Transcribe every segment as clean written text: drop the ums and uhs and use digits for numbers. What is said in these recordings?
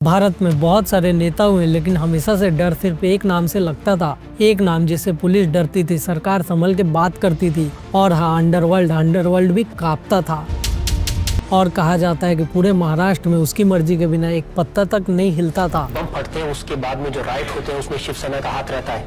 भारत में बहुत सारे नेता हुए, लेकिन हमेशा से डर सिर्फ एक नाम से लगता था। एक नाम जिससे पुलिस डरती थी, सरकार संभल के बात करती थी और हाँ, अंडरवर्ल्ड भी कांपता था। और कहा जाता है कि पूरे महाराष्ट्र में उसकी मर्जी के बिना एक पत्ता तक नहीं हिलता था। बम फटते हैं, उसके बाद में जो राइट होते हैं उसमें शिवसेना का हाथ रहता है,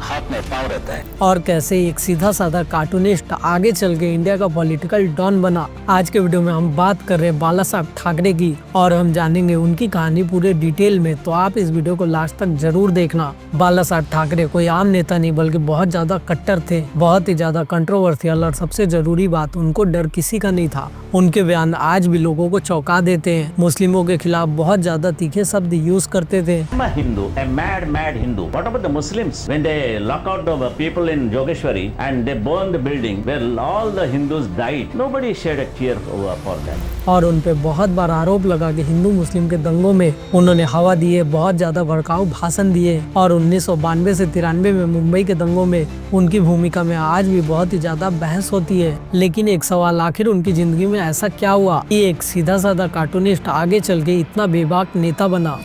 हाथ में पाँव रहता है। और कैसे एक सीधा साधा कार्टूनिस्ट आगे चल के इंडिया का पॉलिटिकल डॉन बना। आज के वीडियो में हम बात कर रहे हैं बाला साहब ठाकरे की और हम जानेंगे उनकी कहानी पूरे डिटेल में, तो आप इस वीडियो को लास्ट तक जरूर देखना। बाला साहब ठाकरे कोई आम नेता नहीं बल्कि बहुत ज्यादा कट्टर थे, बहुत ही ज्यादा कंट्रोवर्शियल, और सबसे जरूरी बात, उनको डर किसी का नहीं था। उनके बयान आज भी लोगों को चौंका देते हैं। मुस्लिमों के खिलाफ बहुत ज्यादा तीखे शब्द यूज करते थे। mad Hindu. What about the Muslims? When they lock out the people in Jogeshwari and they burn the building where all the Hindus died, nobody shed a tear for that. और उन पे बहुत बार आरोप लगा कि हिंदू मुस्लिम के दंगों में उन्होंने हवा दी है, बहुत ज्यादा भड़काऊ भाषण दिए। और 1992 से 93 में मुंबई के दंगों में उनकी भूमिका में आज भी बहुत ही ज्यादा बहस होती है। लेकिन एक सवाल, आखिर उनकी जिंदगी में ऐसा क्या हुआ कि एक सीधा साधा कार्टूनिस्ट आगे चल के इतना बेबाक नेता बना।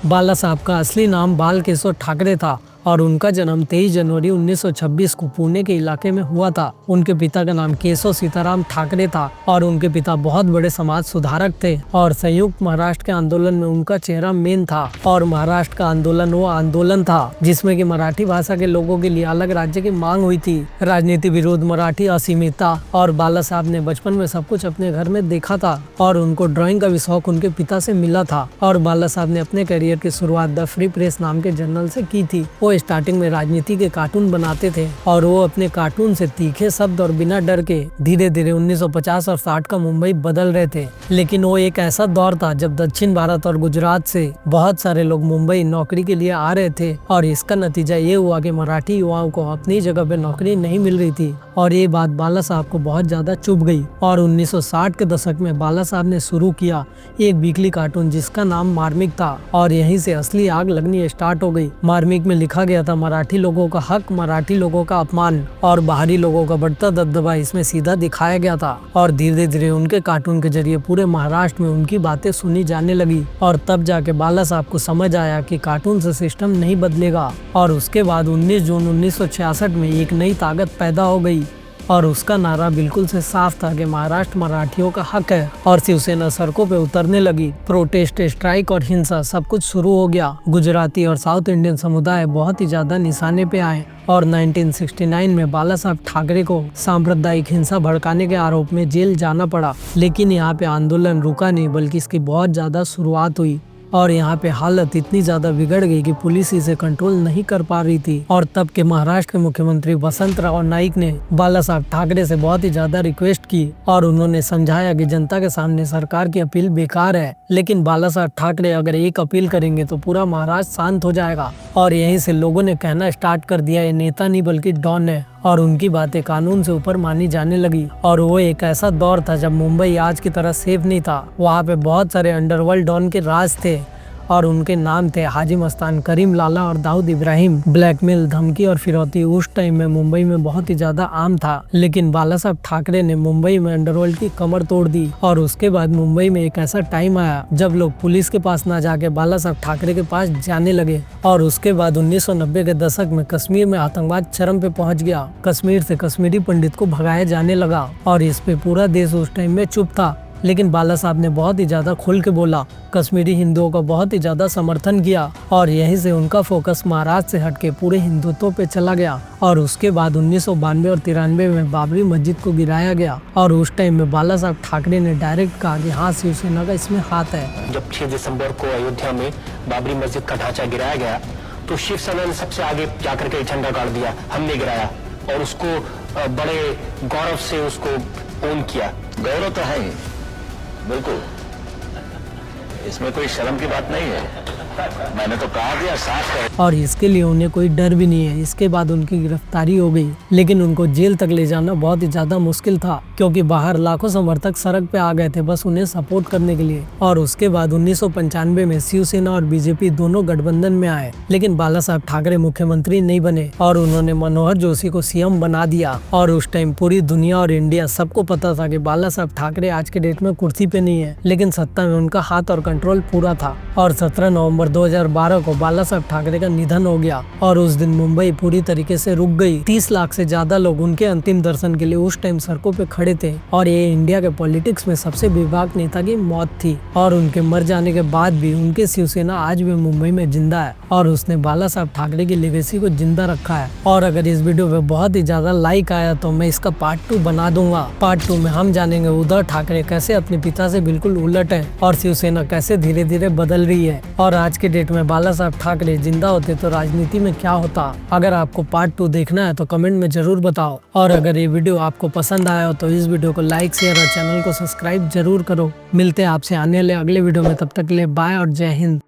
बाला साहब का असली नाम बाल केशव ठाकरे था और उनका जन्म 23 जनवरी 1926 को पुणे के इलाके में हुआ था। उनके पिता का नाम केशव सीताराम ठाकरे था और उनके पिता बहुत बड़े समाज सुधारक थे और संयुक्त महाराष्ट्र के आंदोलन में उनका चेहरा मेन था। और महाराष्ट्र का आंदोलन वो आंदोलन था जिसमें कि मराठी भाषा के लोगों के लिए अलग राज्य की मांग हुई थी, राजनीति विरोध, मराठी अस्मिता। और बाला साहब ने बचपन में सब कुछ अपने घर में देखा था और उनको ड्राइंग का भी शौक उनके पिता से मिला था। और बाला साहब ने अपने करियर की शुरुआत द फ्री प्रेस नाम के जर्नल से की थी। वो स्टार्टिंग में राजनीति के कार्टून बनाते थे और वो अपने कार्टून से तीखे शब्द और बिना डर के धीरे धीरे 1950 और 60 का मुंबई बदल रहे थे। लेकिन वो एक ऐसा दौर था जब दक्षिण भारत और गुजरात से बहुत सारे लोग मुंबई नौकरी के लिए आ रहे थे और इसका नतीजा ये हुआ कि मराठी युवाओं को अपनी जगह पे नौकरी नहीं मिल रही थी। और ये बात बाला साहब को बहुत ज्यादा चुभ गई और 1960 के दशक में बाला साहब ने शुरू किया एक वीकली कार्टून जिसका नाम मार्मिक था। और यहीं से असली आग लगनी स्टार्ट हो गई। मार्मिक में लिखा गया था मराठी लोगों का हक, मराठी लोगों का अपमान और बाहरी लोगों का बढ़ता दबदबा इसमें सीधा दिखाया गया था। और धीरे धीरे उनके कार्टून के जरिए पूरे महाराष्ट्र में उनकी बातें सुनी जाने लगी और तब जाके बाला साहब को समझ आया कि कार्टून से सिस्टम नहीं बदलेगा। और उसके बाद 19 जून 1966 में एक नई ताकत पैदा हो गई और उसका नारा बिल्कुल से साफ था कि महाराष्ट्र मराठियों का हक है। और शिवसेना सड़कों पे उतरने लगी। प्रोटेस्ट, स्ट्राइक और हिंसा सब कुछ शुरू हो गया। गुजराती और साउथ इंडियन समुदाय बहुत ही ज्यादा निशाने पे आए और 1969 में बाला साहब ठाकरे को सांप्रदायिक हिंसा भड़काने के आरोप में जेल जाना पड़ा। लेकिन यहाँ पे आंदोलन रुका नहीं बल्कि इसकी बहुत ज्यादा शुरुआत हुई और यहाँ पे हालत इतनी ज्यादा बिगड़ गई कि पुलिस इसे कंट्रोल नहीं कर पा रही थी। और तब के महाराष्ट्र के मुख्यमंत्री वसंतराव नाईक ने बाला साहब ठाकरे से बहुत ही ज्यादा रिक्वेस्ट की और उन्होंने समझाया कि जनता के सामने सरकार की अपील बेकार है, लेकिन बाला साहब ठाकरे अगर एक अपील करेंगे तो पूरा महाराष्ट्र शांत हो जाएगा। और यहीं से लोगों ने कहना स्टार्ट कर दिया, ये नेता नहीं बल्कि डॉन है। और उनकी बातें कानून से ऊपर मानी जाने लगी। और वो एक ऐसा दौर था जब मुंबई आज की तरह सेफ नहीं था। वहाँ पे बहुत सारे अंडरवर्ल्ड डॉन के राज थे और उनके नाम थे हाजी मस्तान, करीम लाला और दाऊद इब्राहिम। ब्लैकमेल, धमकी और फिरौती उस टाइम में मुंबई में बहुत ही ज्यादा आम था। लेकिन बाला साहब ठाकरे ने मुंबई में अंडरवर्ल्ड की कमर तोड़ दी। और उसके बाद मुंबई में एक ऐसा टाइम आया जब लोग पुलिस के पास ना जाके बाला साहब ठाकरे के पास जाने लगे। और उसके बाद 1990 के दशक में कश्मीर में आतंकवाद चरम पे पहुंच गया। कश्मीर से कश्मीरी पंडित को भगाया जाने लगा और इस पे पूरा देश उस टाइम में चुप था। लेकिन बाला साहब ने बहुत ही ज्यादा खुल के बोला, कश्मीरी हिंदुओं का बहुत ही ज्यादा समर्थन किया और यहीं से उनका फोकस महाराष्ट्र से हटके पूरे हिंदुत्व पे चला गया। और उसके बाद 1992 और 93 में बाबरी मस्जिद को गिराया गया और उस टाइम में बाला साहब ठाकरे ने डायरेक्ट कहा कि हाँ, शिवसेना का इसमें हाथ है। जब 6 दिसंबर को अयोध्या में बाबरी मस्जिद का ढांचा गिराया गया तो शिवसेना ने सबसे आगे जाकर के झंडा गाड़ दिया, हमने गिराया, और उसको बड़े गौरव से उसको ओन किया। गौरव तो है ही, बिल्कुल, इसमें कोई शर्म की बात नहीं है। मैंने तो कहा दिया साफ है। और इसके लिए उन्हें कोई डर भी नहीं है। इसके बाद उनकी गिरफ्तारी हो गई, लेकिन उनको जेल तक ले जाना बहुत ही ज्यादा मुश्किल था क्योंकि बाहर लाखों समर्थक सड़क पे आ गए थे बस उन्हें सपोर्ट करने के लिए। और उसके बाद 1995 में शिवसेना और बीजेपी दोनों गठबंधन में आए, लेकिन बाला साहब ठाकरे मुख्यमंत्री नहीं बने और उन्होंने मनोहर जोशी को सीएम बना दिया। और उस टाइम पूरी दुनिया और इंडिया सबको पता था कि बाला साहब ठाकरे आज के डेट में कुर्सी पे नहीं है, लेकिन सत्ता में उनका हाथ और कंट्रोल पूरा था। और 17 नवंबर 2012 को बाला साहब ठाकरे का निधन हो गया और उस दिन मुंबई पूरी तरीके से रुक गई। 30 लाख से ज्यादा लोग उनके अंतिम दर्शन के लिए उस टाइम सड़कों पे खड़े थे और ये इंडिया के पॉलिटिक्स में सबसे बेबाक नेता की मौत थी। और उनके मर जाने के बाद भी उनके शिवसेना आज भी मुंबई में जिंदा है और उसने बाला साहब ठाकरे की लेगेसी को जिंदा रखा है। और अगर इस वीडियो पे बहुत ही ज्यादा लाइक आया तो मैं इसका पार्ट 2 बना दूंगा। पार्ट 2 में हम जानेंगे उद्धव ठाकरे कैसे अपने पिता से बिल्कुल उलट है और शिवसेना कैसे धीरे धीरे बदल रही है। और आज के डेट में बाला साहब ठाकरे जिंदा होते तो राजनीति में क्या होता। अगर आपको पार्ट 2 देखना है तो कमेंट में जरूर बताओ। और अगर ये वीडियो आपको पसंद आया हो तो इस वीडियो को लाइक शेयर और चैनल को सब्सक्राइब जरूर करो। मिलते हैं आपसे आने वाले अगले वीडियो में, तब तक के लिए बाय और जय हिंद।